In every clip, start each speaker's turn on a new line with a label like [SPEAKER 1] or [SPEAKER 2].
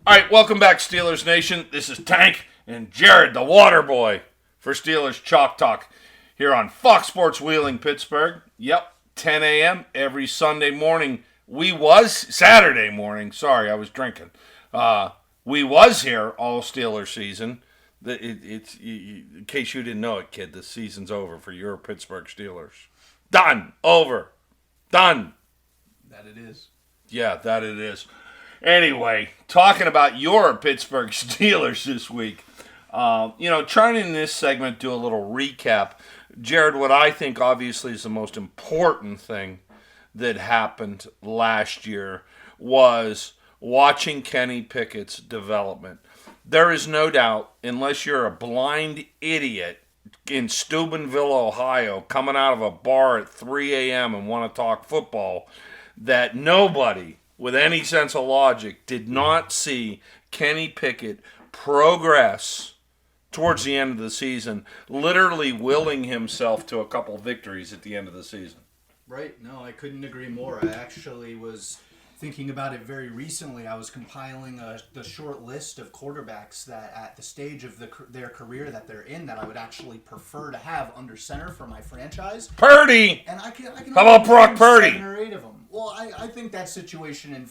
[SPEAKER 1] All right, welcome back, Steelers Nation. This is Tank and Jared, the WaterBoy, for Steelers Chalk Talk here on Fox Sports Wheeling, Pittsburgh. Yep, 10 a.m. every Sunday morning. Saturday morning. Sorry, I was drinking. We was here all Steelers season. In case you didn't know it, kid, the season's over for your Pittsburgh Steelers. Done. Over. Done.
[SPEAKER 2] That it is.
[SPEAKER 1] Yeah, that it is. Anyway, talking about your Pittsburgh Steelers this week, trying in this segment do a little recap. Jared, what I think obviously is the most important thing that happened last year was watching Kenny Pickett's development. There is no doubt, unless you're a blind idiot in Steubenville, Ohio, coming out of a bar at 3 a.m. and want to talk football, that nobody with any sense of logic did not see Kenny Pickett progress towards the end of the season, literally willing himself to a couple victories at the end of the season.
[SPEAKER 2] Right. No, I couldn't agree more. I actually was thinking about it very recently. I was compiling the short list of quarterbacks that at the stage of their career that they're in that I would actually prefer to have under center for my franchise.
[SPEAKER 1] Purdy!
[SPEAKER 2] And I can
[SPEAKER 1] How about Brock Purdy?
[SPEAKER 2] 7 or 8 of them. Well, I think that situation in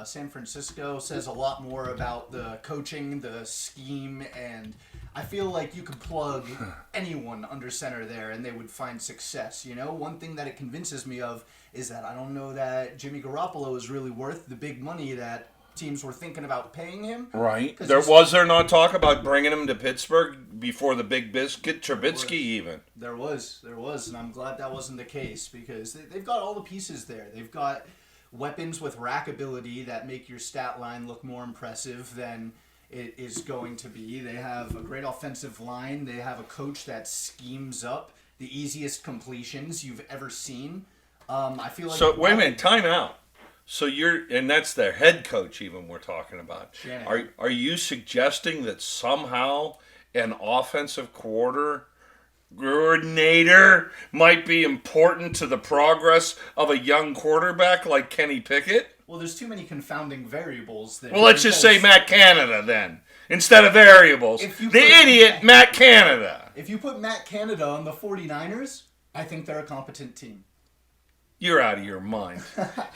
[SPEAKER 2] San Francisco says a lot more about the coaching, the scheme, and I feel like you could plug anyone under center there and they would find success. You know, one thing that it convinces me of is that I don't know that Jimmy Garoppolo is really worth the big money that teams were thinking about paying him.
[SPEAKER 1] Right. Was there not talk about bringing him to Pittsburgh before the Big Biscuit, Trubisky even?
[SPEAKER 2] There was, and I'm glad that wasn't the case because they've got all the pieces there. They've got weapons with rack ability that make your stat line look more impressive than it is going to be. They have a great offensive line. They have a coach that schemes up the easiest completions you've ever seen. I feel like.
[SPEAKER 1] So wait a minute, time out. So and that's their head coach even we're talking about. Are you suggesting that somehow an offensive coordinator might be important to the progress of a young quarterback like Kenny Pickett?
[SPEAKER 2] Well, there's too many confounding variables there.
[SPEAKER 1] Well, let's just say Matt Canada then, instead of variables. Matt Canada.
[SPEAKER 2] If you put Matt Canada on the 49ers, I think they're a competent team.
[SPEAKER 1] You're out of your mind.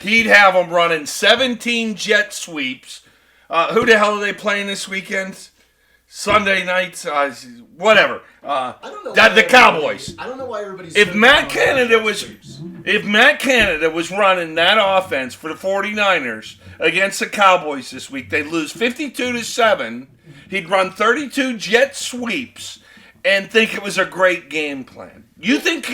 [SPEAKER 1] He'd have them running 17 jet sweeps. Who the hell are they playing this weekend? Sunday nights, whatever.
[SPEAKER 2] I don't know
[SPEAKER 1] the Cowboys.
[SPEAKER 2] I don't know why everybody's.
[SPEAKER 1] If Matt Canada was running that offense for the 49ers against the Cowboys this week, they'd lose 52-7. He'd run 32 jet sweeps and think it was a great game plan. You think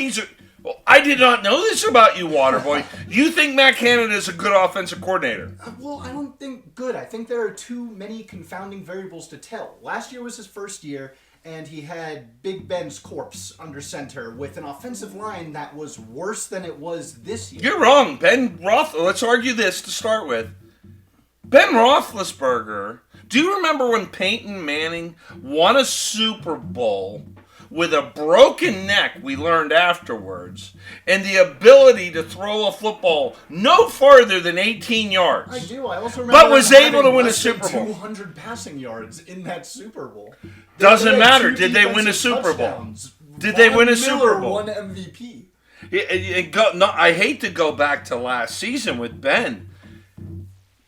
[SPEAKER 1] Well, I did not know this about you, WaterBoy. You think Matt Canada is a good offensive coordinator?
[SPEAKER 2] Well, I don't think good. I think there are too many confounding variables to tell. Last year was his first year, and he had Big Ben's corpse under center with an offensive line that was worse than it was this year.
[SPEAKER 1] You're wrong. Let's argue this to start with. Ben Roethlisberger, do you remember when Peyton Manning won a Super Bowl with a broken neck, we learned afterwards, and the ability to throw a football no farther than 18 yards?
[SPEAKER 2] I do. I also remember
[SPEAKER 1] but was able to win a Super Bowl.
[SPEAKER 2] 200 passing yards in that Super Bowl.
[SPEAKER 1] Doesn't matter. Did they win a Super Bowl? Did they win a Super Bowl?
[SPEAKER 2] Won MVP.
[SPEAKER 1] I hate to go back to last season with Ben.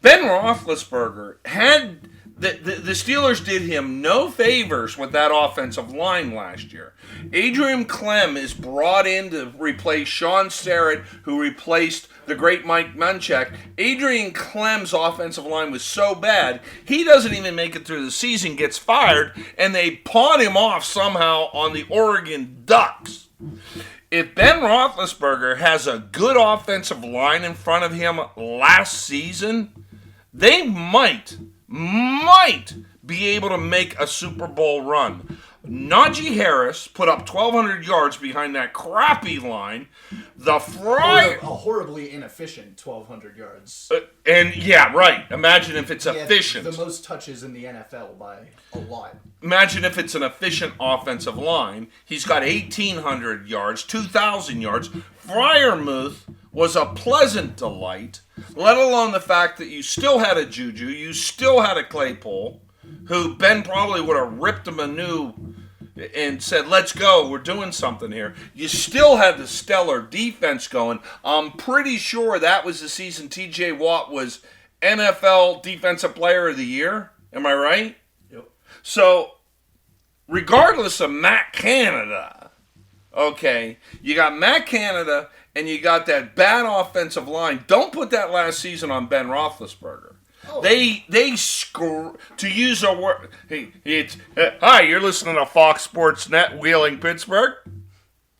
[SPEAKER 1] Ben Roethlisberger had... The Steelers did him no favors with that offensive line last year. Adrian Clem is brought in to replace Sean Starrett, who replaced the great Mike Munchak. Adrian Clem's offensive line was so bad, he doesn't even make it through the season, gets fired, and they pawn him off somehow on the Oregon Ducks. If Ben Roethlisberger has a good offensive line in front of him last season, they might be able to make a Super Bowl run. Najee Harris put up 1,200 yards behind that crappy line. The Friar...
[SPEAKER 2] A horribly inefficient 1,200 yards.
[SPEAKER 1] And, yeah, right. Imagine if it's efficient.
[SPEAKER 2] The most touches in the NFL by a lot.
[SPEAKER 1] Imagine if it's an efficient offensive line. He's got 1,800 yards, 2,000 yards. Freiermuth was a pleasant delight, let alone the fact that you still had a Juju, you still had a Claypool, who Ben probably would have ripped him a new and said, let's go, we're doing something here. You still had the stellar defense going. I'm pretty sure that was the season TJ Watt was NFL Defensive Player of the Year. Am I right?
[SPEAKER 2] Yep.
[SPEAKER 1] So, regardless of Matt Canada, okay, you got Matt Canada and you got that bad offensive line. Don't put that last season on Ben Roethlisberger. Oh. They to use a word. Hi, you're listening to Fox Sports Net Wheeling Pittsburgh.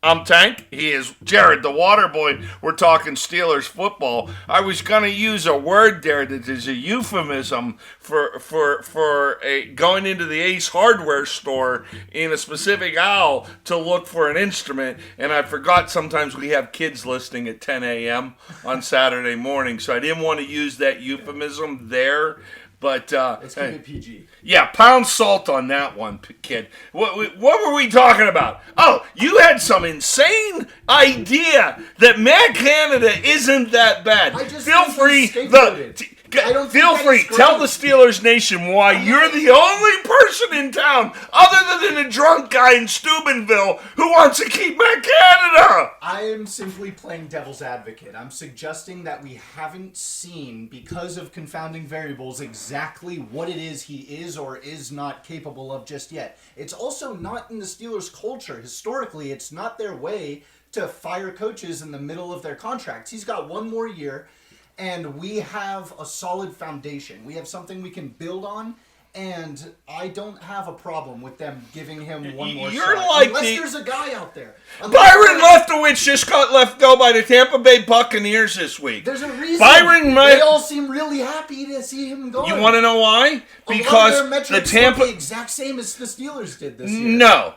[SPEAKER 1] I'm Tank. He is Jared, the WaterBoy. We're talking Stil'rs football. I was gonna use a word there that is a euphemism for going into the Ace Hardware store in a specific aisle to look for an instrument, and I forgot sometimes we have kids listening at 10 a.m. on Saturday morning, so I didn't want to use that euphemism there. But
[SPEAKER 2] it's kind of PG.
[SPEAKER 1] Yeah, pound salt on that one, kid. What were we talking about? Oh, you had some insane idea that Matt Canada isn't that bad. Feel free. Feel free. Tell the Steelers Nation why you're the only person in town, other than a drunk guy in Steubenville, who wants to keep Matt Canada.
[SPEAKER 2] I am simply playing devil's advocate. I'm suggesting that we haven't seen, because of confounding variables, exactly what it is he is or is not capable of just yet. It's also not in the Steelers' culture. Historically, it's not their way to fire coaches in the middle of their contracts. He's got one more year. And we have a solid foundation. We have something we can build on, and I don't have a problem with them giving him one more shot.
[SPEAKER 1] Like
[SPEAKER 2] unless there's a guy out there.
[SPEAKER 1] Byron Leftwich just got let go by the Tampa Bay Buccaneers this week.
[SPEAKER 2] There's a reason. They all seem really happy to see him go.
[SPEAKER 1] You want to know why? Because the Tampa
[SPEAKER 2] the exact same as the Steelers did this year.
[SPEAKER 1] No,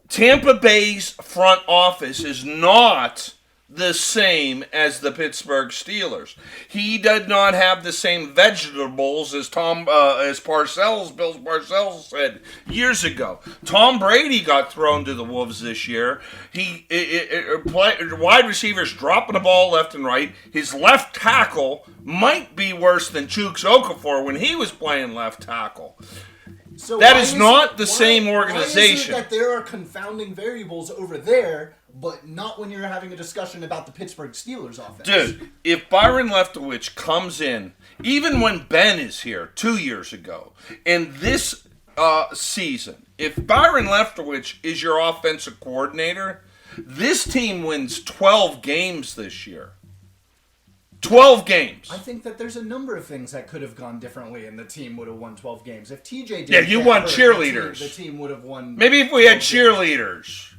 [SPEAKER 1] Tampa Bay's front office is not the same as the Pittsburgh Steelers. He did not have the same vegetables as Bill Parcells said years ago. Tom Brady got thrown to the Wolves this year. Wide receivers dropping the ball left and right. His left tackle might be worse than Chooks Okafor when he was playing left tackle.
[SPEAKER 2] So
[SPEAKER 1] that is not the same organization.
[SPEAKER 2] Why is it that there are confounding variables over there, but not when you're having a discussion about the Pittsburgh Steelers offense?
[SPEAKER 1] Dude, if Byron Leftwich comes in, even when Ben is here 2 years ago, and this season, if Byron Leftwich is your offensive coordinator, this team wins 12 games this year. 12 games.
[SPEAKER 2] I think that there's a number of things that could have gone differently, and the team would have won 12 games. If TJ did,
[SPEAKER 1] yeah, you want cheerleaders.
[SPEAKER 2] The team would have won.
[SPEAKER 1] Maybe if we had cheerleaders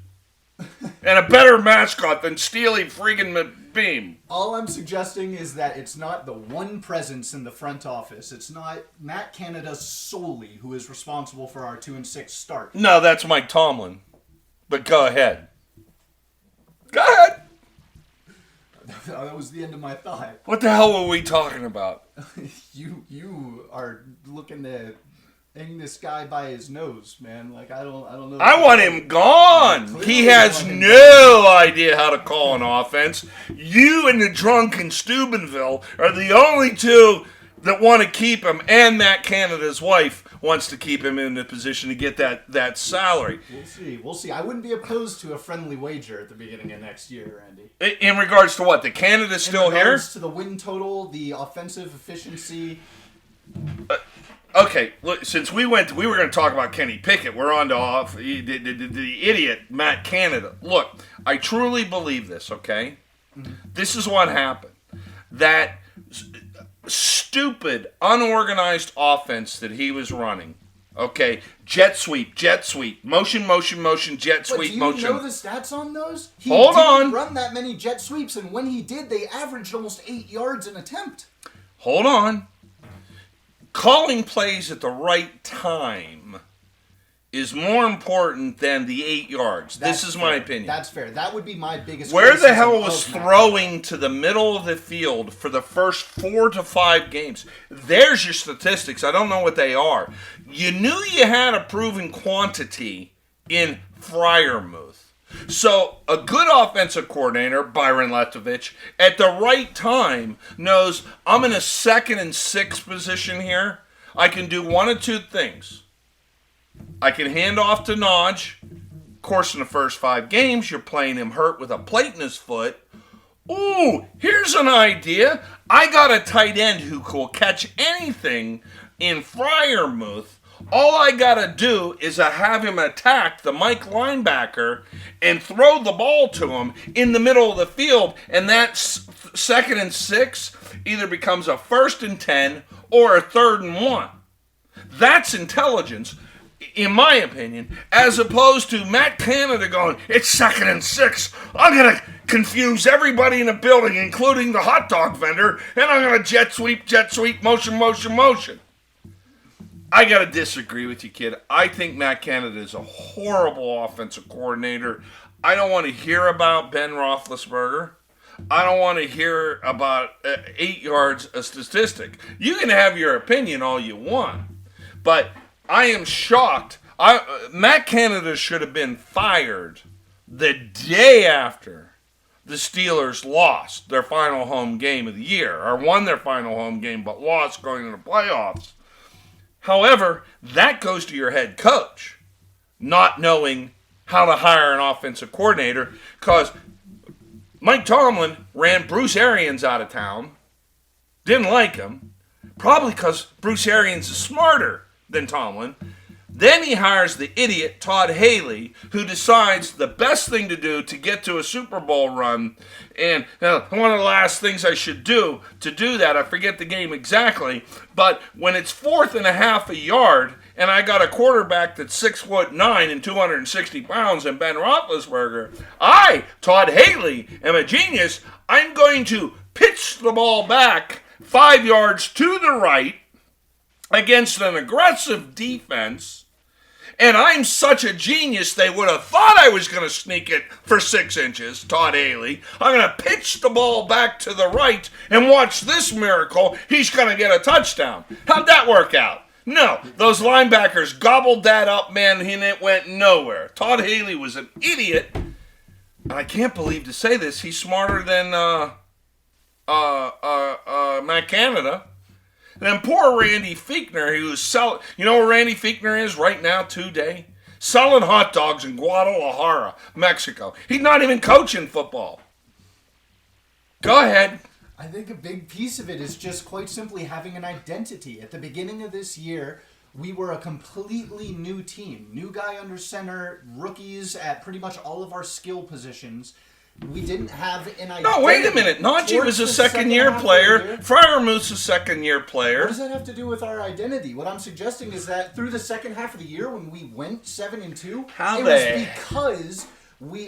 [SPEAKER 1] and a better mascot than Steely friggin' Beam.
[SPEAKER 2] All I'm suggesting is that it's not the one presence in the front office. It's not Matt Canada solely who is responsible for our 2-6 start.
[SPEAKER 1] No, that's Mike Tomlin. But go ahead. Go ahead.
[SPEAKER 2] That was the end of my thought.
[SPEAKER 1] What the hell were we talking about?
[SPEAKER 2] You are looking to hang this guy by his nose, man. Like I don't know.
[SPEAKER 1] I want him gone. He has no idea how to call an offense. You and the drunk in Steubenville are the only two that want to keep him, and Matt Canada's wife wants to keep him in the position to get that salary.
[SPEAKER 2] We'll see. I wouldn't be opposed to a friendly wager at the beginning of next year, Andy.
[SPEAKER 1] In regards to what? The Canada's still here? In regards
[SPEAKER 2] to the win total, the offensive efficiency.
[SPEAKER 1] Okay, look, since we were going to talk about Kenny Pickett. We're on to the idiot Matt Canada. Look, I truly believe this, okay? Mm-hmm. This is what happened. That stupid, unorganized offense that he was running. Okay, jet sweep, motion, jet sweep, motion.
[SPEAKER 2] Do you know the stats on those? He
[SPEAKER 1] Hold on.
[SPEAKER 2] Run that many jet sweeps, and when he did, they averaged almost 8 yards an attempt.
[SPEAKER 1] Hold on. Calling plays at the right time is more important than the 8 yards. This is my opinion.
[SPEAKER 2] That's fair. That would be my biggest
[SPEAKER 1] Where the
[SPEAKER 2] criticism
[SPEAKER 1] hell was
[SPEAKER 2] of Matt.
[SPEAKER 1] throwing to the middle of the field for the first 4 to 5 games? There's your statistics. I don't know what they are. You knew you had a proven quantity in Freiermuth. So a good offensive coordinator, Byron Leftwich, at the right time knows I'm in a 2nd and 6 position here. I can do one of two things. I can hand off to Naj. Of course, in the first 5 games, you're playing him hurt with a plate in his foot. Ooh, here's an idea. I got a tight end who will catch anything in Freiermuth. All I got to do is have him attack the Mike linebacker and throw the ball to him in the middle of the field, and that 2nd and 6 either becomes a 1st and 10 or a 3rd and 1. That's intelligence, in my opinion, as opposed to Matt Canada going, it's 2nd and 6. I'm going to confuse everybody in the building, including the hot dog vendor, and I'm going to jet sweep, motion. I got to disagree with you, kid. I think Matt Canada is a horrible offensive coordinator. I don't want to hear about Ben Roethlisberger. I don't want to hear about 8 yards a statistic. You can have your opinion all you want, but I am shocked. Matt Canada should have been fired the day after the Steelers lost their final home game of the year, or won their final home game but lost going to the playoffs. However, that goes to your head coach, not knowing how to hire an offensive coordinator, because Mike Tomlin ran Bruce Arians out of town, didn't like him, probably because Bruce Arians is smarter than Tomlin. Then he hires the idiot Todd Haley, who decides the best thing to do to get to a Super Bowl run. And one of the last things I should do to do that, I forget the game exactly, but when it's 4th and a half a yard, and I got a quarterback that's 6'9" and 260 pounds, and Ben Roethlisberger, I, Todd Haley, am a genius. I'm going to pitch the ball back 5 yards to the right against an aggressive defense. And I'm such a genius, they would have thought I was going to sneak it for 6 inches, Todd Haley. I'm going to pitch the ball back to the right and watch this miracle. He's going to get a touchdown. How'd that work out? No, those linebackers gobbled that up, man, and it went nowhere. Todd Haley was an idiot. And I can't believe to say this. He's smarter than Matt Canada. And then poor Randy Fichtner, who was selling, you know where Randy Fichtner is right now today? Selling hot dogs in Guadalajara, Mexico. He's not even coaching football. Go ahead.
[SPEAKER 2] I think a big piece of it is just quite simply having an identity. At the beginning of this year, we were a completely new team. New guy under center, rookies at pretty much all of our skill positions. We didn't have an identity.
[SPEAKER 1] No, wait a minute. Najee was a second-year player. Freiermuth's a second-year player.
[SPEAKER 2] What does that have to do with our identity? What I'm suggesting is that through the second half of the year, when we went 7-2, it was because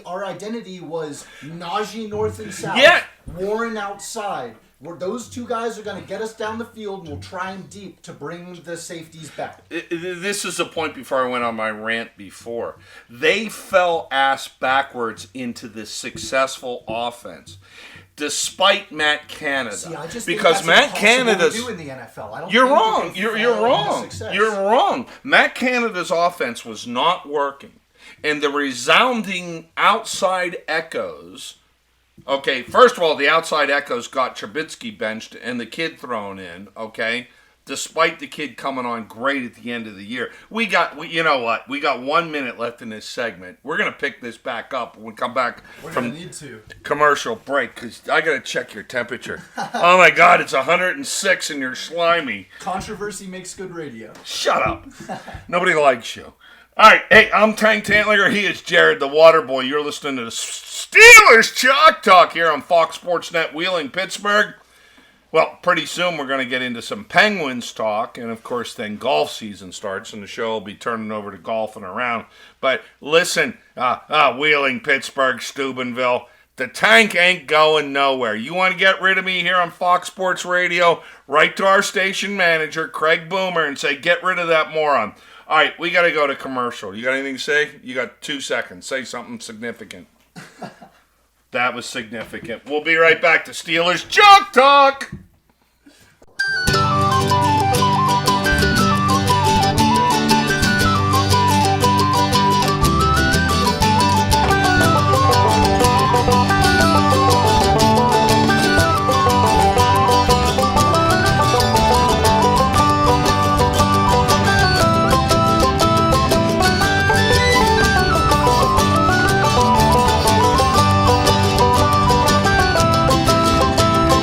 [SPEAKER 2] our identity was Najee north and south, Warren outside. Where those two guys are going to get us down the field, and we'll try them deep to bring the safeties back.
[SPEAKER 1] This is a point before I went on my rant before. They fell ass backwards into this successful offense, despite Matt Canada.
[SPEAKER 2] See, I just
[SPEAKER 1] because
[SPEAKER 2] think that's
[SPEAKER 1] Matt Canada's
[SPEAKER 2] to do in the NFL. I don't
[SPEAKER 1] you're
[SPEAKER 2] think
[SPEAKER 1] wrong. You're wrong. You're wrong. Matt Canada's offense was not working, and the resounding outside echoes. Okay, first of all, the outside echoes got Trubisky benched and the kid thrown in, okay? Despite the kid coming on great at the end of the year. You know what? We got 1 minute left in this segment. We're going to pick this back up when we come back from commercial break because I got to check your temperature. Oh, my God, it's 106 and you're slimy.
[SPEAKER 2] Controversy makes good radio.
[SPEAKER 1] Shut up. Nobody likes you. All right, hey, I'm Tank Tantlinger. He is Jared, the WaterBoy. You're listening to the Stil'rs Chalk Talk here on Fox Sports Net Wheeling, Pittsburgh. Well, pretty soon we're going to get into some Penguins talk, and of course then golf season starts, and the show will be turning over to golfing around. But listen, Wheeling, Pittsburgh, Steubenville, the tank ain't going nowhere. You want to get rid of me here on Fox Sports Radio? Write to our station manager, Craig Boomer, and say, get rid of that moron. All right, we got to go to commercial. You got anything to say? You got 2 seconds. Say something significant. That was significant. We'll be right back to Steelers Junk Talk.